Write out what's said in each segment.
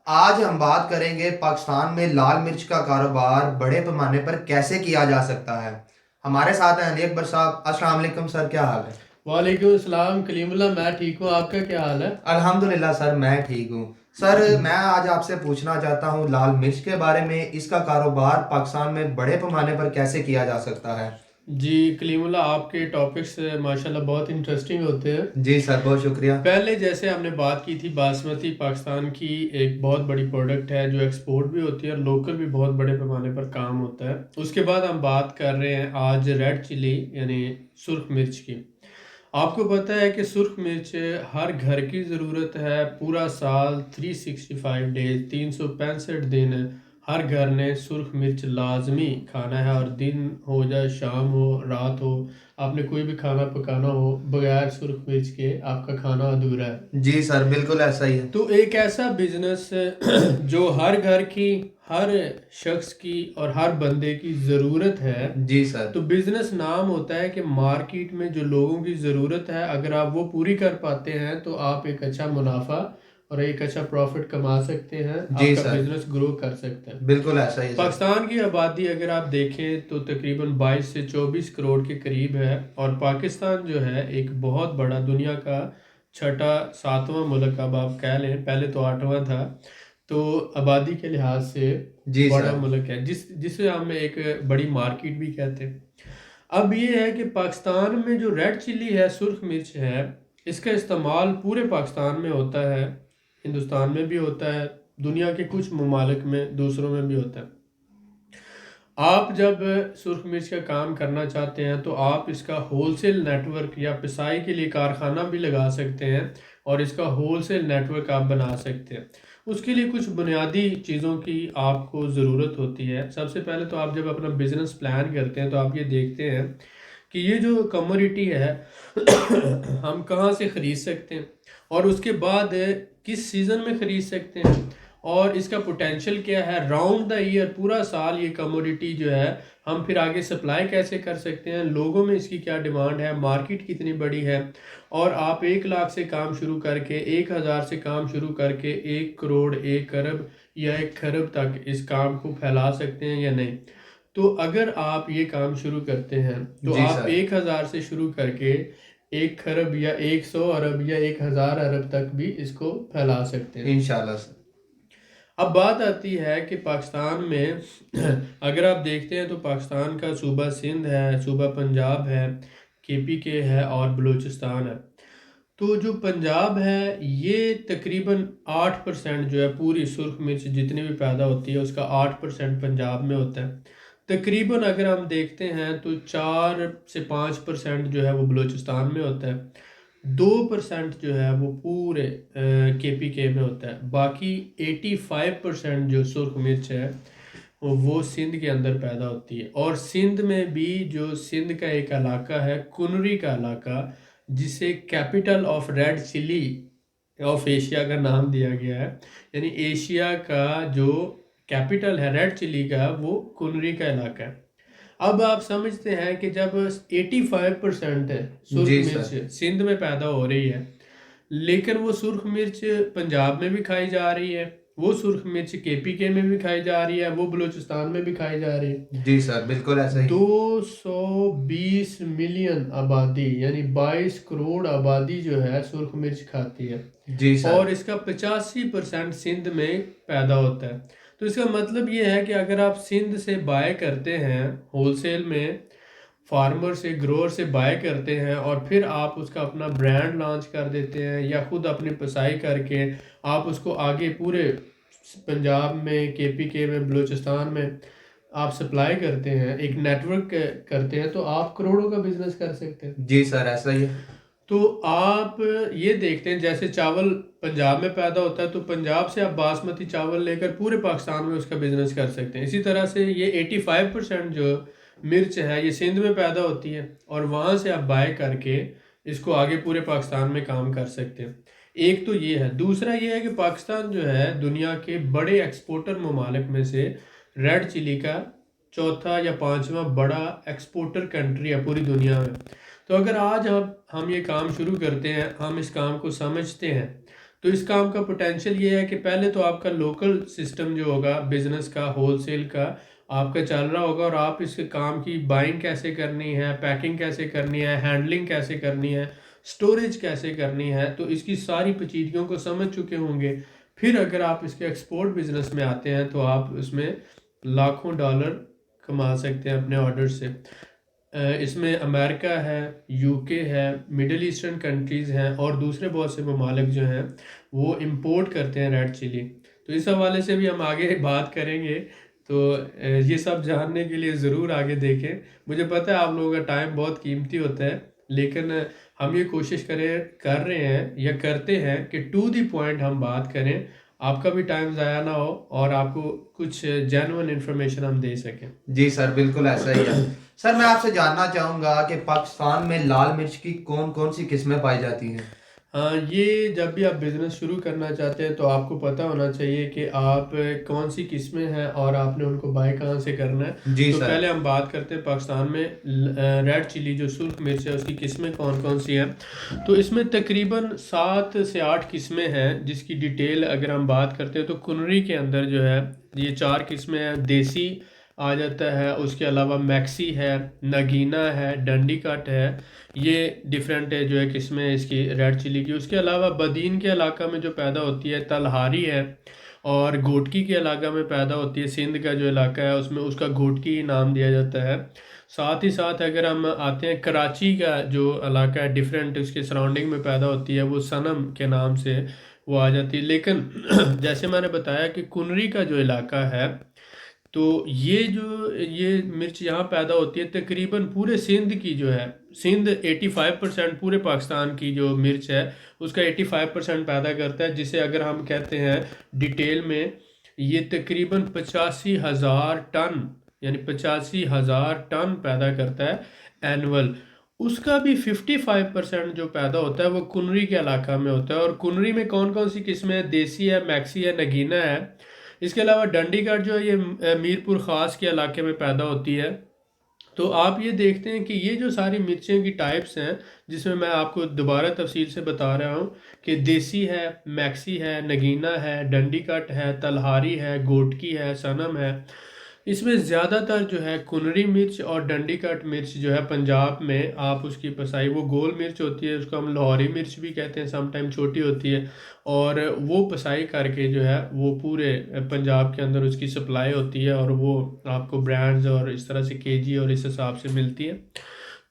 आज हम बात करेंगे पाकिस्तान में लाल मिर्च का कारोबार बड़े पैमाने पर कैसे किया जा सकता है। हमारे साथ हैं अली अकबर साहब। अस्सलाम वालेकुम सर, क्या हाल है? वालेकुम अस्सलाम कलीमुल्लाह। मैं ठीक हूँ, आपका क्या हाल है? अल्हम्दुलिल्लाह सर, मैं ठीक हूँ। सर, मैं आज आपसे पूछना चाहता हूँ लाल मिर्च के बारे में। इसका कारोबार पाकिस्तान में बड़े पैमाने पर कैसे किया जा सकता है? जी कलीमुल्लाह, आपके टॉपिक्स माशाल्लाह बहुत इंटरेस्टिंग होते हैं। जी सर, बहुत शुक्रिया। पहले जैसे हमने बात की थी, बासमती पाकिस्तान की एक बहुत बड़ी प्रोडक्ट है जो एक्सपोर्ट भी होती है और लोकल भी बहुत बड़े पैमाने पर काम होता है। उसके बाद हम बात कर रहे हैं आज रेड चिली यानी सुर्ख मिर्च की। आपको पता है कि सुर्ख मिर्च हर घर की ज़रूरत है। पूरा साल 365 डेज 365 दिन हर घर ने सुर्ख मिर्च लाजमी खाना है। और दिन हो जाए, शाम हो, रात हो, आपने कोई भी खाना पकाना हो, बगैर सुर्ख मिर्च के आपका खाना अधूरा है। जी सर, बिल्कुल ऐसा ही है। तो एक ऐसा बिजनेस जो हर घर की, हर शख्स की और हर बंदे की ज़रूरत है। जी सर। तो बिजनेस नाम होता है कि मार्केट में जो लोगों की ज़रूरत है, अगर आप वो पूरी कर पाते हैं तो आप एक अच्छा मुनाफा और एक अच्छा प्रॉफिट कमा सकते हैं। जी आपका सर, बिजनेस ग्रो कर सकता है। बिल्कुल ऐसा ही है सर। पाकिस्तान की आबादी अगर आप देखें तो तकरीबन 22 से 24 करोड़ के करीब है। और पाकिस्तान जो है एक बहुत बड़ा दुनिया का छठा सातवां मुल्क, अब आप कह लें, पहले तो आठवां था। तो आबादी के लिहाज से जी बड़ा सर। मुल्क है, जिसे हम एक बड़ी मार्केट भी कहते हैं। अब ये है कि पाकिस्तान में जो रेड चिल्ली है, सुर्ख मिर्च है, इसका इस्तेमाल पूरे पाकिस्तान में होता है, हिंदुस्तान में भी होता है, दुनिया के कुछ ममालिक में दूसरों में भी होता है। आप जब सुर्ख मिर्च का काम करना चाहते हैं तो आप इसका होलसेल नेटवर्क या पिसाई के लिए कारखाना भी लगा सकते हैं और इसका होलसेल नेटवर्क आप बना सकते हैं। उसके लिए कुछ बुनियादी चीज़ों की आपको ज़रूरत होती है। सबसे पहले तो आप जब अपना बिजनेस प्लान करते हैं तो आप ये देखते हैं कि ये जो कमोडिटी है हम कहाँ से ख़रीद सकते हैं, और उसके बाद किस सीज़न में ख़रीद सकते हैं, और इसका पोटेंशियल क्या है राउंड द ईयर, पूरा साल ये कमोडिटी जो है हम फिर आगे सप्लाई कैसे कर सकते हैं, लोगों में इसकी क्या डिमांड है, मार्केट कितनी बड़ी है। और आप 1 लाख से काम शुरू करके, 1 हज़ार से काम शुरू करके 1 करोड़, 1 अरब या 1 खरब तक इस काम को फैला सकते हैं या नहीं। तो अगर आप ये काम शुरू करते हैं तो जी आप सर। 1 हज़ार से शुरू करके 1 खरब या 100 अरब या 1 हज़ार अरब तक भी इसको फैला सकते हैं। इंशाल्लाह सर। अब बात आती है कि पाकिस्तान में अगर आप देखते हैं तो पाकिस्तान का सूबा सिंध है, सूबा पंजाब है, केपीके है और बलूचिस्तान है। तो जो पंजाब है ये तकरीबन 8% जो है, पूरी सुर्ख मिर्च जितनी भी पैदा होती है उसका 8% पंजाब में होता है। तकरीबन अगर हम देखते हैं तो 4 से 5% जो है वो बलूचिस्तान में होता है। 2% जो है वो पूरे केपीके में होता है। बाकी 85% जो सुर्ख मिर्च है वो सिंध के अंदर पैदा होती है। और सिंध में भी जो सिंध का एक इलाका है, कुनरी का इलाका, जिसे capital of red chilli of Asia का नाम दिया गया है, यानी एशिया का जो कैपिटल है रेड चिली का, वो कुनरी का इलाका है। अब आप समझते हैं कि जब 85% है सुर्ख जी मिर्च सर। सिंध में पैदा हो रही है, लेकिन वो सुर्ख मिर्च पंजाब में भी खाई जा रही है, वो सुर्ख मिर्च केपीके में भी खाई जा रही है, वो बलूचिस्तान में भी खाई जा रही है। जी सर, बिल्कुल ऐसा ही। 220 मिलियन आबादी यानी 22 करोड़ आबादी जो है सुर्ख मिर्च खाती है। जी सर। और इसका 85% सिंध में पैदा होता है। तो इसका मतलब ये है कि अगर आप सिंध से बाय करते हैं होलसेल में, फार्मर से, ग्रोअर से बाय करते हैं, और फिर आप उसका अपना ब्रांड लॉन्च कर देते हैं या खुद अपनी पसाई करके आप उसको आगे पूरे पंजाब में, केपीके में, बलूचिस्तान में आप सप्लाई करते हैं, एक नेटवर्क करते हैं, तो आप करोड़ों का बिजनेस कर सकते हैं। जी सर, ऐसा ही है। तो आप ये देखते हैं जैसे चावल पंजाब में पैदा होता है तो पंजाब से आप बासमती चावल लेकर पूरे पाकिस्तान में उसका बिजनेस कर सकते हैं। इसी तरह से ये 85% जो मिर्च है ये सिंध में पैदा होती है और वहाँ से आप बाय करके इसको आगे पूरे पाकिस्तान में काम कर सकते हैं। एक तो ये है। दूसरा ये है कि पाकिस्तान जो है दुनिया के बड़े एक्सपोर्टर ममालिक में से रेड चिली का चौथा या पांचवा बड़ा एक्सपोर्टर कंट्री है पूरी दुनिया में। तो अगर आज हम ये काम शुरू करते हैं, हम इस काम को समझते हैं, तो इस काम का पोटेंशियल ये है कि पहले तो आपका लोकल सिस्टम जो होगा बिजनेस का, होलसेल का आपका चल रहा होगा, और आप इसके काम की बाइंग कैसे करनी है, पैकिंग कैसे करनी है, हैंडलिंग कैसे करनी है, स्टोरेज कैसे करनी है, तो इसकी सारी पेचीदगियों को समझ चुके होंगे। फिर अगर आप इसके एक्सपोर्ट बिजनेस में आते हैं तो आप उसमें लाखों डॉलर कमा सकते हैं अपने ऑर्डर से। इसमें अमेरिका है, यूके है, मिडिल ईस्टर्न कंट्रीज़ हैं, और दूसरे बहुत से ममालिक जो हैं वो इंपोर्ट करते हैं रेड चिली। तो इस हवाले से भी हम आगे बात करेंगे। तो ये सब जानने के लिए ज़रूर आगे देखें। मुझे पता है आप लोगों का टाइम बहुत कीमती होता है, लेकिन हम ये कोशिश कर रहे हैं या करते हैं कि टू दी पॉइंट हम बात करें, आपका भी टाइम ज़ाया ना हो और आपको कुछ जेन्युइन इन्फॉर्मेशन हम दे सकें। जी सर, बिल्कुल ऐसा ही है। सर मैं आपसे जानना चाहूँगा कि पाकिस्तान में लाल मिर्च की कौन कौन सी किस्में पाई जाती हैं? हाँ, ये जब भी आप बिज़नेस शुरू करना चाहते हैं तो आपको पता होना चाहिए कि आप कौन सी किस्में हैं और आपने उनको बाय कहाँ से करना है। जी तो सर। पहले हम बात करते हैं पाकिस्तान में रेड चिली जो सुर्ख मिर्च है उसकी किस्में कौन कौन सी हैं। तो इसमें तकरीबन 7 से 8 किस्में हैं, जिसकी डिटेल अगर हम बात करते हैं तो कुनरी के अंदर जो है ये 4 किस्में हैं। देसी आ जाता है, उसके अलावा मैक्सी है, नगीना है, डंडी कट है, ये डिफरेंट है जो है किस्में इसकी रेड चिली की। उसके अलावा बदीन के इलाका में जो पैदा होती है तलहारी है, और घोटकी के इलाका में पैदा होती है। सिंध का जो इलाका है उसमें उसका घोटकी ही नाम दिया जाता है। साथ ही साथ अगर हम आते हैं कराची का जो इलाका है डिफरेंट, उसके सराउंडिंग में पैदा होती है, वो सनम के नाम से वो आ जाती है। लेकिन जैसे मैंने बताया कि कुनरी का जो इलाका है, तो ये मिर्च यहाँ पैदा होती है तकरीबन पूरे सिंध की जो है, सिंध 85% पूरे पाकिस्तान की जो मिर्च है उसका 85% पैदा करता है, जिसे अगर हम कहते हैं डिटेल में, ये तकरीबन 85,000 टन, यानी 85,000 टन पैदा करता है एनुअल। उसका भी 55% जो पैदा होता है वो कुनरी के इलाका में होता है। और कुनरी में कौन कौन सी किस्में हैं? देसी है, मैक्सी है, नगीना है। इसके अलावा डंडीगढ़ जो है ये मीरपुर ख़ास के इलाके में पैदा होती है। तो आप ये देखते हैं कि ये जो सारी मिर्चें की टाइप्स हैं, जिसमें मैं आपको दोबारा तफसील से बता रहा हूँ कि देसी है, मैक्सी है, नगीना है, डंडी कट है, तलहारी है, गोटकी है, सनम है। इसमें ज़्यादातर जो है कुनरी मिर्च और डंडी कट मिर्च जो है पंजाब में आप उसकी पसाई, वो गोल मिर्च होती है, उसको हम लाहौरी मिर्च भी कहते हैं, समटाइम छोटी होती है, और वो पसाई करके जो है वो पूरे पंजाब के अंदर उसकी सप्लाई होती है, और वो आपको ब्रांड्स और इस तरह से केजी और इस हिसाब से मिलती है।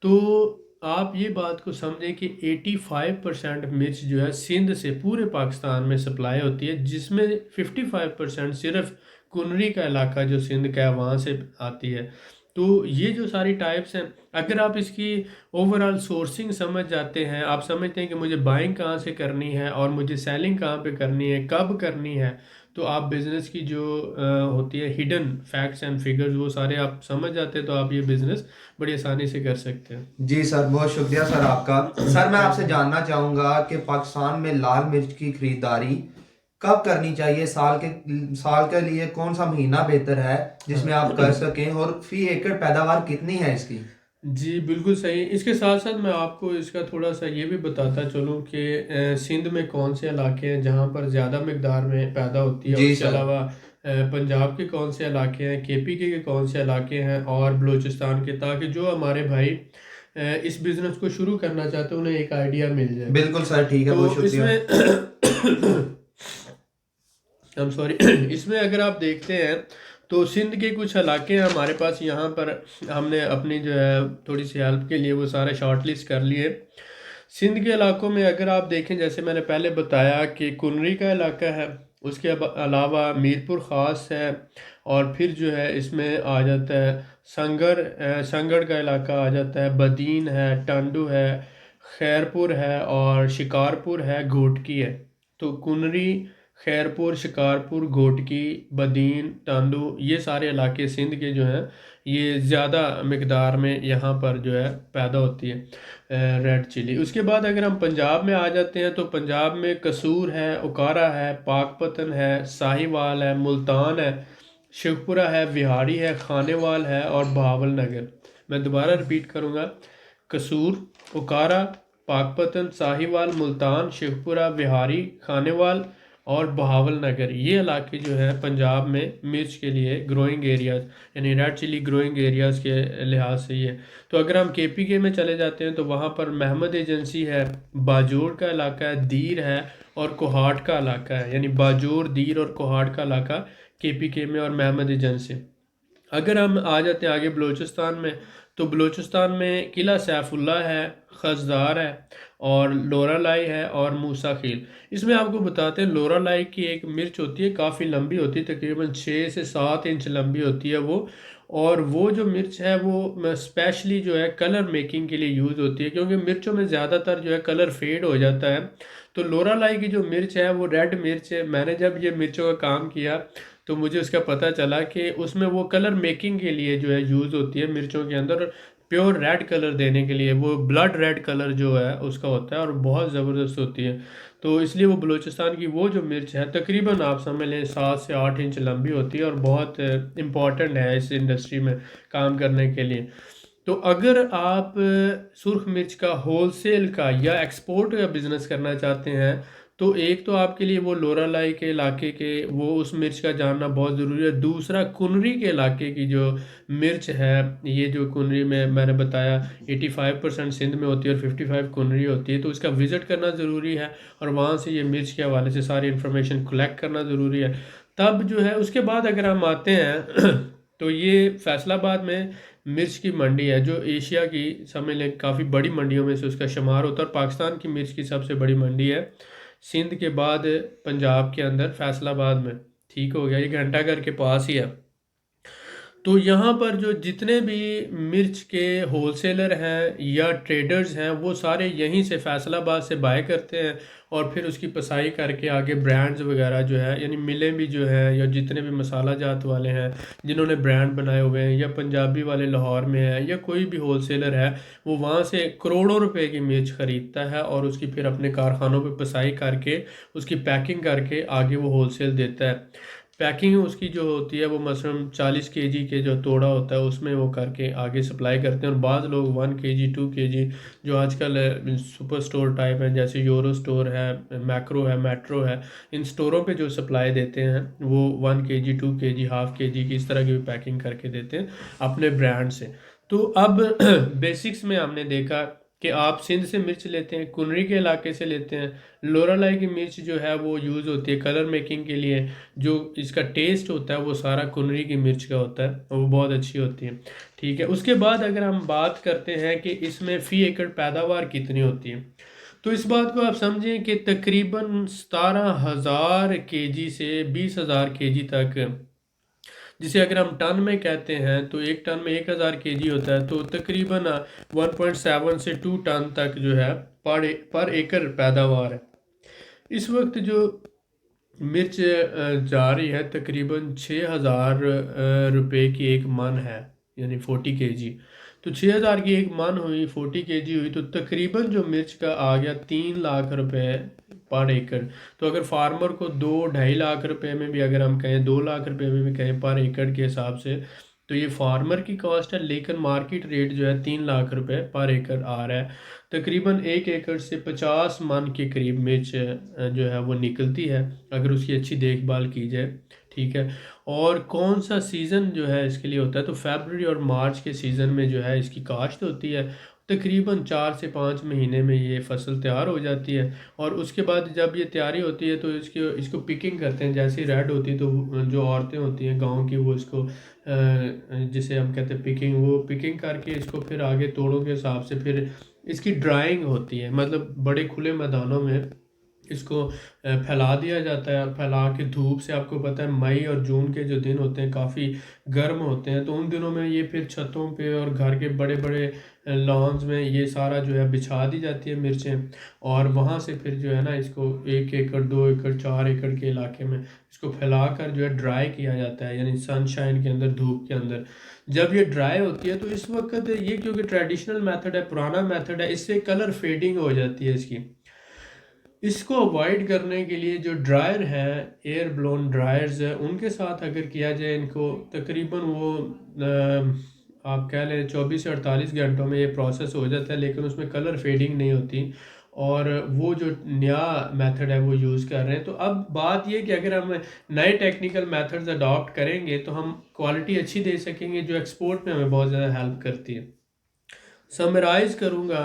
तो आप ये बात को समझें कि 85% मिर्च जो है सिंध से पूरे पाकिस्तान में सप्लाई होती है, जिसमें 55% सिर्फ कुनरी का इलाका जो सिंध का है वहाँ से आती है। तो ये जो सारी टाइप्स हैं, अगर आप इसकी ओवरऑल सोर्सिंग समझ जाते हैं, आप समझते हैं कि मुझे बाइंग कहाँ से करनी है और मुझे सेलिंग कहाँ पे करनी है, कब करनी है, तो आप बिज़नेस की जो होती है हिडन फैक्ट्स एंड फिगर्स वो सारे आप समझ जाते हैं, तो आप ये बिज़नेस बड़ी आसानी से कर सकते हैं। जी सर, बहुत शुक्रिया सर आपका। सर मैं आपसे जानना चाहूँगा कि पाकिस्तान में लाल मिर्च की खरीदारी कब करनी चाहिए? साल के लिए कौन सा महीना बेहतर है जिसमें आप कर सकें, और फी एकड़ पैदावार कितनी है इसकी? जी बिल्कुल सही। इसके साथ साथ मैं आपको इसका थोड़ा सा ये भी बताता चलूँ कि सिंध में कौन से इलाके हैं जहाँ पर ज़्यादा मकदार में पैदा होती है। जी उसके सर। अलावा पंजाब के कौन से इलाके हैं, केपी के कौन से इलाके हैं, और बलूचिस्तान के, ताकि जो हमारे भाई इस बिज़नेस को शुरू करना चाहते हैं उन्हें एक आइडिया मिल जाए। बिल्कुल सर, ठीक है, बहुत तो शुक्रिया। इसमें I'm सॉरी इसमें अगर आप देखते हैं तो सिंध के कुछ इलाके हैं हमारे पास, यहाँ पर हमने अपनी जो है थोड़ी सी हेल्प के लिए वो सारे शॉर्ट लिस्ट कर लिए। सिंध के इलाकों में अगर आप देखें, जैसे मैंने पहले बताया कि कुनरी का इलाका है, उसके अलावा मीरपुर ख़ास है, और फिर जो है इसमें आ जाता है संगड़ का इलाका आ जाता है, बदीन है, टांडू है, खैरपुर है, और शिकारपुर है, घोटकी है। तो कुनरी, खैरपुर, शिकारपुर, घोटकी, बदीन, टांडू, ये सारे इलाके सिंध के जो हैं ये ज़्यादा मकदार में यहाँ पर जो है पैदा होती है रेड चिली। उसके बाद अगर हम पंजाब में आ जाते हैं तो पंजाब में कसूर है, उकारा है, पाकपतन है, साहिवाल है, मुल्तान है, शिवपुरा है, विहाड़ी है, खानेवाल है, और बहावल नगर। मैं दोबारा रिपीट करूँगा, कसूर, उकारा, पाकपतन, साहिवाल, मुल्तान, शेखपुरा, बिहारी, खानेवाल और बहावल नगर, ये इलाके जो है पंजाब में मिर्च के लिए ग्रोइंग एरियाज, यानी रेड चिली ग्रोइंग एरियाज़ के लिहाज से ये। तो अगर हम KPK में चले जाते हैं तो वहाँ पर महमद एजेंसी है, बाजूड़ का इलाका है, दीर है और कोहाट का इलाका है, यानी बाजूड़, दीर और कोहाट का इलाका KPK में और महमद एजेंसी। अगर हम आ जाते हैं आगे बलूचिस्तान में, तो बलूचिस्तान में किला सैफुल्ला है, खजदार है और लोरालाई है और मूसा खील। इसमें आपको बताते हैं, लोरालाई की एक मिर्च होती है, काफ़ी लंबी होती है, तकरीबन 6 से 7 इंच लंबी होती है वो। और वो जो मिर्च है वो स्पेशली जो है कलर मेकिंग के लिए यूज़ होती है, क्योंकि मिर्चों में ज़्यादातर जो है कलर फेड हो जाता है। तो लोरालाई की जो मिर्च है वो रेड मिर्च है। मैंने जब ये मिर्चों का काम किया तो मुझे उसका पता चला कि उसमें वो कलर मेकिंग के लिए जो है यूज़ होती है मिर्चों के अंदर, प्योर रेड कलर देने के लिए, वो ब्लड रेड कलर जो है उसका होता है और बहुत ज़बरदस्त होती है। तो इसलिए वो बलूचिस्तान की वो जो मिर्च है तकरीबन आप समझ लें 7 से 8 इंच लंबी होती है और बहुत इम्पॉर्टेंट है इस इंडस्ट्री में काम करने के लिए। तो अगर आप सुर्ख मिर्च का होलसेल का या एक्सपोर्ट का बिज़नेस करना चाहते हैं, तो एक तो आपके लिए वो लोरालाई के इलाके के वो उस मिर्च का जानना बहुत ज़रूरी है। दूसरा, कुनरी के इलाके की जो मिर्च है, ये जो कुनरी में मैंने बताया 85% सिंध में होती है और 55 कुनरी होती है, तो इसका विज़िट करना ज़रूरी है और वहाँ से ये मिर्च के हवाले से सारी इन्फॉर्मेशन कलेक्ट करना ज़रूरी है। तब जो है उसके बाद अगर हम आते हैं तो ये फैसलाबाद में मिर्च की मंडी है जो एशिया की समझ लें काफ़ी बड़ी मंडियों में से उसका शुमार होता है और पाकिस्तान की मिर्च की सबसे बड़ी मंडी है। सिंध के बाद पंजाब के अंदर फैसलाबाद में, ठीक हो गया, ये घंटाघर के पास ही है। तो यहाँ पर जो जितने भी मिर्च के होलसेलर हैं या ट्रेडर्स हैं वो सारे यहीं से फैसलाबाद से बाय करते हैं और फिर उसकी पसाई करके आगे ब्रांड्स वगैरह जो है, यानी मिलें भी जो है या जितने भी मसाला जात वाले हैं जिन्होंने ब्रांड बनाए हुए हैं या पंजाबी वाले लाहौर में है या कोई भी होलसेलर है, वो वहाँ से करोड़ों रुपए की मिर्च ख़रीदता है और उसकी फिर अपने कारखानों पे पसाई करके उसकी पैकिंग करके आगे वो होलसेल देता है। पैकिंग उसकी जो होती है वो मसलन 40 केजी के जो तोड़ा होता है उसमें वो करके आगे सप्लाई करते हैं और बाद लोग 1 केजी 2 केजी जो आजकल सुपर स्टोर टाइप है जैसे यूरो स्टोर है, मैक्रो है, मेट्रो है, इन स्टोरों पे जो सप्लाई देते हैं वो 1 केजी 2 केजी हाफ केजी की इस तरह की भी पैकिंग करके देते हैं अपने ब्रांड से। तो अब बेसिक्स में हमने देखा कि आप सिंध से मिर्च लेते हैं, कुनरी के इलाके से लेते हैं। लोरालाई की मिर्च जो है वो यूज़ होती है कलर मेकिंग के लिए, जो इसका टेस्ट होता है वो सारा कुनरी की मिर्च का होता है और वो बहुत अच्छी होती है। ठीक है, उसके बाद अगर हम बात करते हैं कि इसमें फ़ी एकड़ पैदावार कितनी होती है, तो इस बात को आप समझें कि तकरीबन 17,000 केजी से 20,000 केजी तक, जिसे अगर हम टन में कहते हैं तो एक टन में 1,000 केजी होता है, तो तकरीबन 1.7 से 2 टन तक जो है पर एकड़ पैदावार है। इस वक्त जो मिर्च जा रही है तकरीबन 6,000 रुपये की एक मन है, यानी 40 केजी। तो 6,000 की एक मन हुई, 40 केजी हुई, तो तकरीबन जो मिर्च का आ गया 3 लाख रुपए पर एकड़। तो अगर फार्मर को 2-2.5 लाख रुपए में भी अगर हम कहें, 2 लाख रुपए में भी कहें पर एकड़ के हिसाब से, तो ये फार्मर की कॉस्ट है, लेकिन मार्केट रेट जो है 3 लाख रुपए पर एकड़ आ रहा है। तकरीबन 1 एकड़ से 50 मन के करीब मिर्च जो है वो निकलती है अगर उसकी अच्छी देखभाल की जाए। ठीक है, और कौन सा सीज़न जो है इसके लिए होता है, तो फरवरी और मार्च के सीज़न में जो है इसकी काश्त होती है। तकरीबन 4 से 5 महीने में ये फसल तैयार हो जाती है और उसके बाद जब ये तैयारी होती है तो इसको पिकिंग करते हैं। जैसे रेड होती है तो जो औरतें होती हैं गांव की वो इसको जिसे हम कहते हैं पिकिंग, वो पिकिंग करके इसको फिर आगे तोड़ों के हिसाब से फिर इसकी ड्राइंग होती है, मतलब बड़े खुले मैदानों में इसको फैला दिया जाता है और फैला के धूप से, आपको पता है मई और जून के जो दिन होते हैं काफ़ी गर्म होते हैं, तो उन दिनों में ये फिर छतों पे और घर के बड़े बड़े लॉन्स में ये सारा जो है बिछा दी जाती है मिर्चें और वहाँ से फिर जो है ना इसको 1 एकड़ 2 एकड़ 4 एकड़ के इलाके में इसको फैला कर जो है ड्राई किया जाता है, यानी सनशाइन के अंदर, धूप के अंदर। जब ये ड्राई होती है तो इस वक्त ये क्योंकि ट्रेडिशनल मेथड है, पुराना मेथड है, इससे कलर फेडिंग हो जाती है इसकी। इसको अवॉइड करने के लिए जो ड्रायर है, एयर ब्लोन ड्रायर्स है, उनके साथ अगर किया जाए इनको, तकरीबन वो आप कह लें 24 से 48 घंटों में ये प्रोसेस हो जाता है, लेकिन उसमें कलर फेडिंग नहीं होती। और वो जो नया मेथड है वो यूज़ कर रहे हैं। तो अब बात ये कि अगर हम नए टेक्निकल मेथड्स अडॉप्ट करेंगे तो हम क्वालिटी अच्छी दे सकेंगे, जो एक्सपोर्ट में हमें बहुत ज़्यादा हेल्प करती है। समराइज़ करूँगा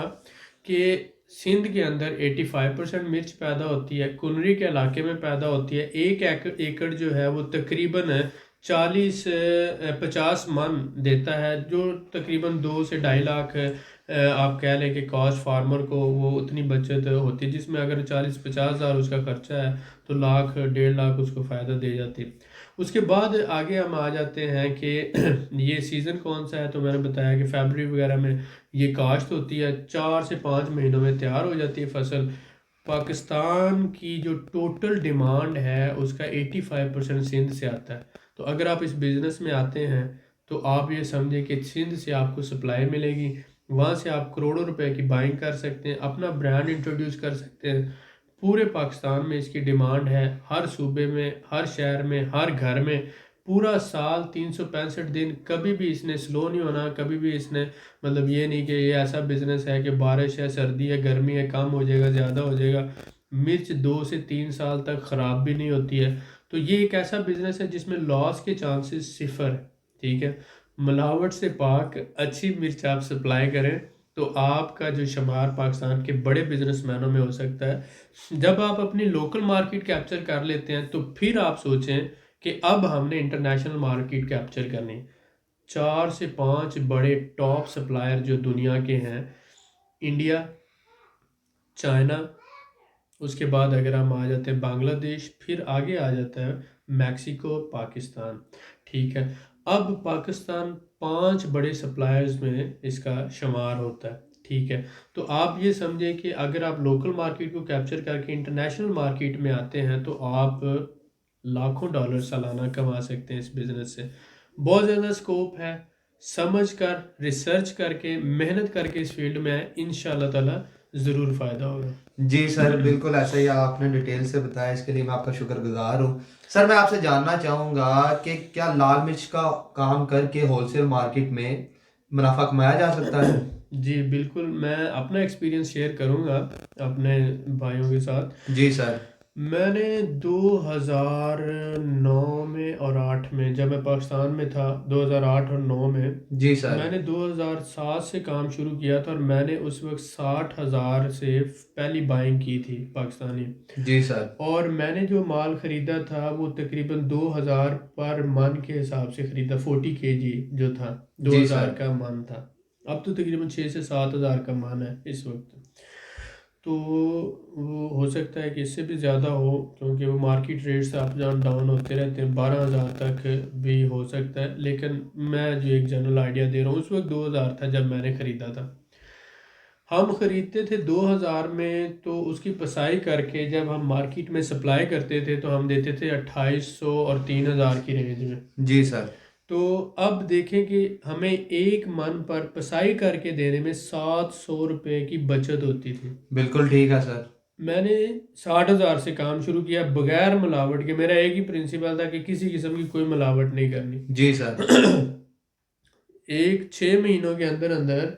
कि सिंध के अंदर 85% मिर्च पैदा होती है, कुनरी के इलाके में पैदा होती है। एक एकड़ जो है वो तकरीबन 50 मन देता है, जो तकरीबन 2 से 2.5 लाख आप कह लें कि कॉस्ट फार्मर को वो उतनी बचत होती है, जिसमें अगर 40-50 हज़ार उसका खर्चा है तो लाख 1.5 लाख उसको फ़ायदा दे जाती है। उसके बाद आगे हम आ जाते हैं कि ये सीज़न कौन सा है। तो मैंने बताया कि फरवरी वगैरह में ये काश्त होती है, 4 से 5 महीनों में तैयार हो जाती है फसल। पाकिस्तान की जो टोटल डिमांड है उसका 85% सिंध से आता है। तो अगर आप इस बिज़नेस में आते हैं तो आप ये समझें कि सिंध से आपको सप्लाई मिलेगी, वहाँ से आप करोड़ों रुपए की बाइंग कर सकते हैं, अपना ब्रांड इंट्रोड्यूस कर सकते हैं। पूरे पाकिस्तान में इसकी डिमांड है, हर सूबे में, हर शहर में, हर घर में। पूरा साल 365 दिन कभी भी इसने स्लो नहीं होना, कभी भी इसने मतलब ये नहीं कि ये ऐसा बिजनेस है कि बारिश है, सर्दी है, गर्मी है, कम हो जाएगा, ज़्यादा हो जाएगा। मिर्च 2 से 3 साल तक ख़राब भी नहीं होती है। तो ये एक ऐसा बिजनेस है जिसमें लॉस के चांसेस सिफर है। ठीक है, मिलावट से पाक अच्छी मिर्च आप सप्लाई करें तो आपका जो शुमार पाकिस्तान के बड़े बिजनेसमैनों में हो सकता है। जब आप अपनी लोकल मार्केट कैप्चर कर लेते हैं तो फिर आप सोचें कि अब हमने इंटरनेशनल मार्केट कैप्चर करनी। 4 से 5 बड़े टॉप सप्लायर जो दुनिया के हैं, इंडिया, चाइना, उसके बाद अगर हम आ जाते हैं बांग्लादेश, फिर आगे आ जाता है मैक्सिको, पाकिस्तान। ठीक है, अब पाकिस्तान 5 बड़े सप्लायर्स में इसका शुमार होता है। ठीक है, तो आप ये समझें कि अगर आप लोकल मार्केट को कैप्चर करके इंटरनेशनल मार्केट में आते हैं तो आप लाखों डॉलर सालाना कमा सकते हैं इस बिज़नेस से। बहुत ज़्यादा स्कोप है, समझ कर, रिसर्च करके, मेहनत करके इस फील्ड में आए, इंशाल्लाह ताला ज़रूर फ़ायदा होगा। जी सर, बिल्कुल ऐसा ही आपने डिटेल से बताया, इसके लिए मैं आपका शुक्रगुजार हूँ। सर मैं आपसे जानना चाहूँगा कि क्या लाल मिर्च का काम करके होलसेल मार्केट में मुनाफा कमाया जा सकता है? जी बिल्कुल, मैं अपना एक्सपीरियंस शेयर करूँगा अपने भाइयों के साथ। जी सर। मैंने 2009 में और 8 में, जब मैं पाकिस्तान में था 2008 और 9 में, जी सर। मैंने 2007 से काम शुरू किया था और मैंने उस वक्त 60,000 से पहली बाइंग की थी पाकिस्तानी। जी सर। और मैंने जो माल ख़रीदा था वो तकरीबन 2000 पर मन के हिसाब से ख़रीदा, 40 kg जो था जी 2000 सर। का मन था। अब तो तकरीबन 6 से 7 हज़ार का मन है इस वक्त। तो वो हो सकता है कि इससे भी ज़्यादा हो, क्योंकि वो मार्केट रेट से अप डाउन डाउन होते रहते हैं। 12,000 तक भी हो सकता है, लेकिन मैं जो एक जनरल आइडिया दे रहा हूँ, उस वक्त 2000 था जब मैंने ख़रीदा था। हम ख़रीदते थे 2000 में, तो उसकी पसाई करके जब हम मार्केट में सप्लाई करते थे तो हम देते थे 2800 और 3000 की रेंज में। जी सर। तो अब देखें कि हमें एक मन पर पसाई करके देने में 700 रुपये की बचत होती थी। बिल्कुल ठीक है सर। मैंने 60,000 से काम शुरू किया बगैर मिलावट के। मेरा एक ही प्रिंसिपल था कि किसी किस्म की कोई मिलावट नहीं करनी। जी सर। एक 6 महीनों के अंदर अंदर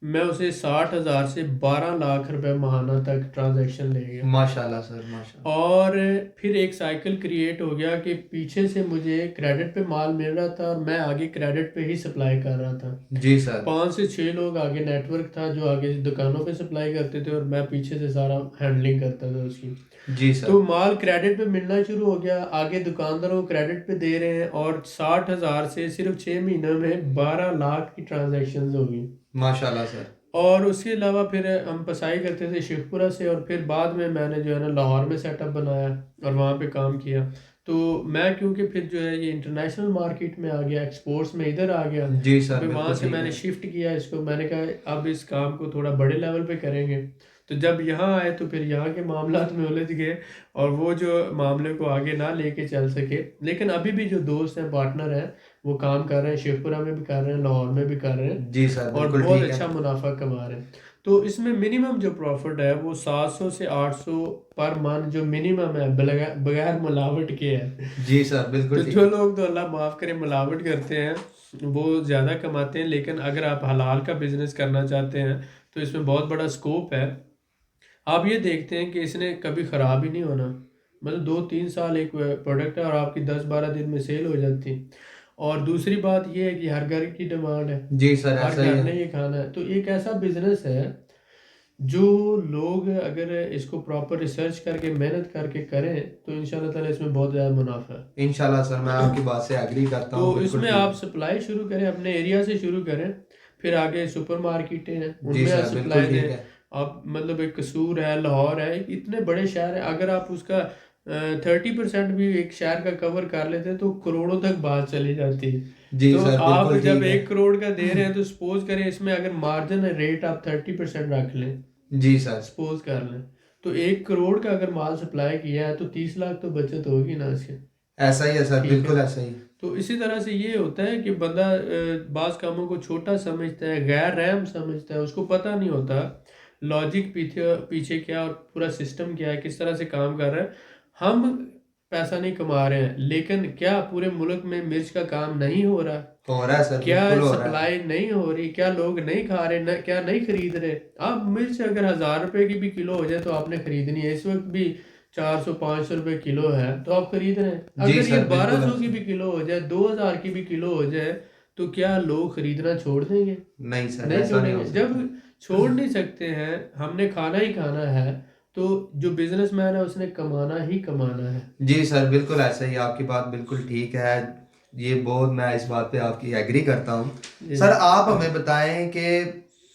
मैं उसे 60,000 से 12 लाख रुपए महाना तक ट्रांजैक्शन ले गया। माशाल्लाह सर, माशाल्लाह। और फिर एक साइकिल क्रिएट हो गया कि पीछे से मुझे क्रेडिट पे माल मिल रहा था और मैं आगे क्रेडिट पे ही सप्लाई कर रहा था। जी सर। 5 से 6 लोग आगे नेटवर्क था जो आगे दुकानों पे सप्लाई करते थे और मैं पीछे से सारा हैंडलिंग करता था उसकी। जी सर। तो माल क्रेडिट पे मिलना शुरू हो गया, आगे दुकानदारों को क्रेडिट पे दे रहे हैं, और 60,000 से सिर्फ 6 महीनों में 12 लाख की ट्रांजैक्शंस हो गई। माशाल्लाह सर। और उसके अलावा फिर हम पसाई करते थे शेखपुरा से, और फिर बाद में मैंने जो है ना लाहौर में सेटअप बनाया और वहाँ पे काम किया। तो मैं क्योंकि फिर जो है ये इंटरनेशनल मार्केट में आ गया, एक्सपोर्ट्स में इधर आ गया, जी सर, फिर वहाँ बिल्कुल से ठीक मैंने है। शिफ्ट किया इसको। मैंने कहा अब इस काम को थोड़ा बड़े लेवल पे करेंगे। तो जब यहाँ आए तो फिर यहाँ के मामलात में उलझ गए और वो जो मामले को आगे ना लेके चल सके। लेकिन अभी भी जो दोस्त हैं, पार्टनर हैं, वो काम कर रहे हैं, शेखपुरा में भी कर रहे हैं, लाहौर में भी कर रहे हैं जी सर, और बिल्कुल बहुत ठीक है। अच्छा मुनाफा कमा रहे हैं। तो इसमें मिनिमम जो प्रॉफिट है वो 700 से 800 पर मन जो मिनिमम है बगैर मिलावट के है। जी सर तो बिल्कुल जो ठीक। लोग तो अल्लाह माफ़ करे मिलावट करते हैं वो ज़्यादा कमाते हैं, लेकिन अगर आप हलाल का बिजनेस करना चाहते हैं तो इसमें बहुत बड़ा स्कोप है। आप ये देखते हैं कि इसने कभी ख़राब ही नहीं होना, मतलब 2-3 साल एक प्रोडक्ट है और आपकी 10-12 दिन में सेल हो जाती है। और दूसरी बात ये है कि हर घर की डिमांड है, जी सर हर ऐसा ही घर है। ने ये खाना है। तो एक ऐसा बिजनेस है जो लोग अगर इसको प्रॉपर रिसर्च करके मेहनत करके करें तो इंशाल्लाह ताला इसमें बहुत ज़्यादा मुनाफा इंशाल्लाह सर मैं है। आपकी बात से एग्री करता तो हूँ, बिल्कुल इसमें ठीक आप है। सप्लाई शुरू करें, अपने एरिया से शुरू करें, फिर आगे सुपर मार्केटें हैं जी उनमें आप सर बिल्कुल सप्लाई ठीक दें। है। आप मतलब एक कसूर है, लाहौर है, इतने बड़े शहर है, अगर आप उसका 30% भी एक शहर का कवर कर लेते हैं तो करोड़ों तक बात चली जाती है। जी तो सर आप बिल्कुल जब ठीक है। 1 करोड़ का दे रहे हैं तो सपोज करें इसमें अगर मार्जिन रेट आप 30% रख लें, जी सर सपोज कर लें, तो 1 करोड़ का अगर माल सप्लाई किया है तो 30 लाख तो बचत होगी ना इसके। ऐसा ही है सर, ठीक है। बिल्कुल ऐसा ही। तो इसी तरह से ये होता है कि बंदा बाज़ कामों को छोटा समझता है, गैर रहम समझता है, उसको पता नहीं होता लॉजिक पीछे पीछे क्या और पूरा सिस्टम क्या है, किस तरह से काम कर रहा है। हम पैसा नहीं कमा रहे हैं, लेकिन क्या पूरे मुल्क में मिर्च का काम नहीं हो रहा? हो रहा है सर, क्या बिल्कुल हो रहा है। सप्लाई नहीं हो रही? क्या लोग नहीं खा रहे क्या नहीं खरीद रहे? अब मिर्च अगर 1000 रुपए की भी किलो हो जाए तो आपने खरीदनी है, इस वक्त भी 400-500 रुपए किलो है तो आप खरीद रहे हैं। जी अगर ये सर बिल्कुल 1200 की ऐसा। भी किलो हो जाए, 2000 की भी किलो हो जाए, तो क्या लोग खरीदना छोड़ देंगे? नहीं सर नहीं ऐसा नहीं हो छोड़ेंगे। जब सकता। छोड़ नहीं सकते हैं, हमने खाना ही खाना है, तो जो बिजनेसमैन है उसने कमाना ही कमाना है। जी सर बिल्कुल ऐसा ही, आपकी बात बिल्कुल ठीक है। ये बहुत, मैं इस बात पे आपकी एग्री करता हूँ। जी सर आप हमें बताएं कि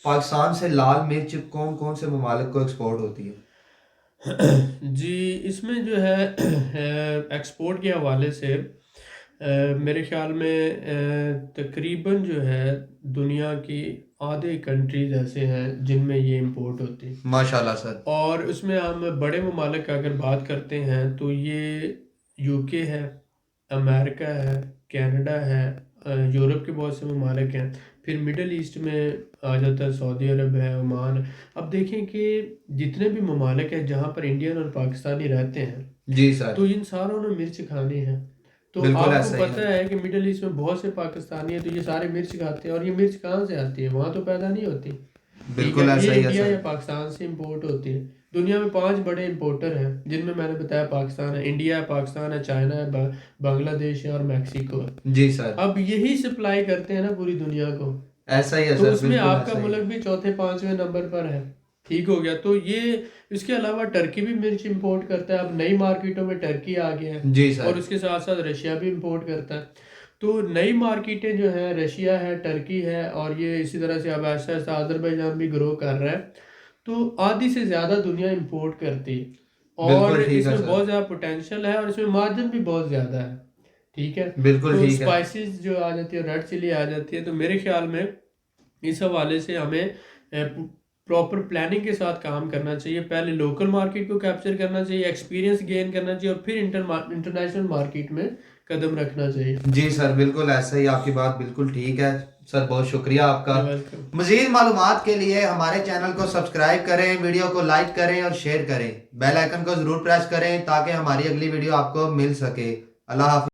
पाकिस्तान से लाल मिर्च कौन कौन से ममालिक को एक्सपोर्ट होती है? जी, इसमें जो है एक्सपोर्ट के हवाले से मेरे ख्याल में तकरीबन जो है दुनिया की आधे कंट्रीज ऐसे हैं जिनमें ये इंपोर्ट होती है। माशाल्लाह सर। और उसमें हम बड़े ममालिक का अगर बात करते हैं तो ये यूके है, अमेरिका है, कनाडा है, यूरोप के बहुत से ममालिक हैं। फिर मिडल ईस्ट में आ जाता है, सऊदी अरब है, ओमान है। अब देखें कि जितने भी ममालिक हैं जहाँ पर इंडियन और पाकिस्तानी रहते हैं, जी सर तो इन सारों ने मिर्च खानी है। तो बिल्कुल आपको ऐसा ही है। पता है कि मिडल ईस्ट में बहुत से पाकिस्तानी हैं, तो ये सारे मिर्च खाते हैं। और ये मिर्च कहाँ से आती है? वहाँ तो पैदा नहीं होती। ठीक बिल्कुल है, ऐसा ये ही है इंडिया सर। या पाकिस्तान से इंपोर्ट होती है। दुनिया में 5 बड़े इंपोर्टर हैं जिनमें मैंने बताया पाकिस्तान है, इंडिया है, पाकिस्तान है, चाइना है, बांग्लादेश है और मैक्सिको है। जी सर अब यही सप्लाई करते हैं ना पूरी दुनिया को, ऐसा ही है तो सर, उसमें बिल्कुल आपका ऐसा ही मुल्क है। भी चौथे 5वें नंबर पर है। ठीक हो गया। तो ये इसके अलावा टर्की भी मिर्च इंपोर्ट करता है, अब नई मार्केटों में टर्की आ गया है। जी और सर। उसके साथ साथ रशिया भी इंपोर्ट करता है। तो नई मार्केटें जो हैं रशिया है, टर्की है, और ये इसी तरह से अब ऐसा ऐसा अजरबैजान भी ग्रो कर रहा है। तो आधी से ज़्यादा दुनिया इंपोर्ट करती है। और बिल्कुल ठीक है इसमें सर। बहुत ज़्यादा पोटेंशियल है और इसमें मार्जिन भी बहुत ज़्यादा है। ठीक है। बिल्कुल तो ठीक है। स्पाइसेस जो आ जाती है, रेड चिली आ जाती है, तो मेरे ख्याल में इस हवाले से हमें प्रॉपर प्लानिंग के साथ काम करना चाहिए। पहले लोकल मार्केट को कैप्चर करना चाहिए, एक्सपीरियंस गेन करना चाहिए, और फिर इंटरनेशनल मार्केट में कदम रखना चाहिए। जी सर बिल्कुल ऐसा ही, आपकी बात बिल्कुल ठीक है। सर बहुत शुक्रिया आपका। You welcome. मजीद मालूमात के लिए हमारे चैनल को सब्सक्राइब करें, वीडियो को लाइक करें और शेयर करें। बेल आइकन को जरूर प्रेस करें ताकि हमारी अगली वीडियो आपको मिल सके। अल्लाह हाफिज।